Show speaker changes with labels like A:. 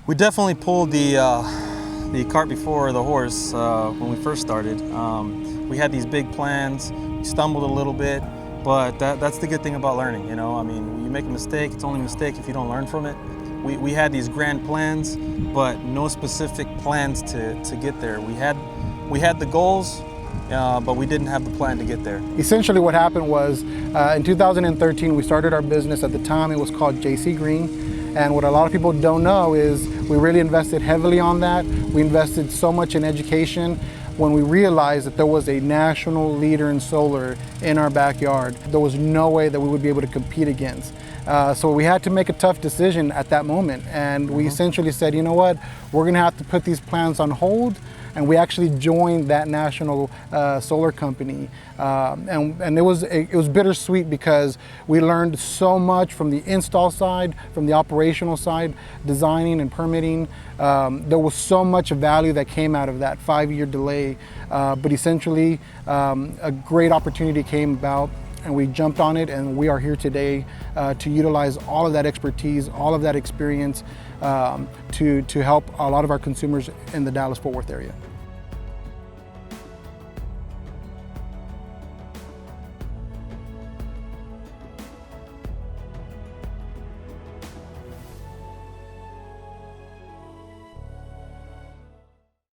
A: We definitely pulled the cart before the horse when we first started. We had these big plans, we stumbled a little bit, but that's the good thing about learning, you know? I mean, you make a mistake, it's only a mistake if you don't learn from it. We had these grand plans, but no specific plans to get there. We had the goals, but we didn't have the plan to get there.
B: Essentially what happened was, in 2013, we started our business. At the time, it was called JC Green. And what a lot of people don't know is we really invested heavily on that. We invested so much in education. When we realized that there was a national leader in solar in our backyard, there was no way that we would be able to compete against. So we had to make a tough decision at that moment. And we essentially said, you know what, we're gonna have to put these plans on hold. And we actually joined that national solar company. And it was bittersweet because we learned so much from the install side, from the operational side, designing and permitting. There was so much value that came out of that 5-year delay. But essentially, a great opportunity came about, and we jumped on it, and we are here today to utilize all of that expertise, all of that experience to help a lot of our consumers in the Dallas-Fort Worth area.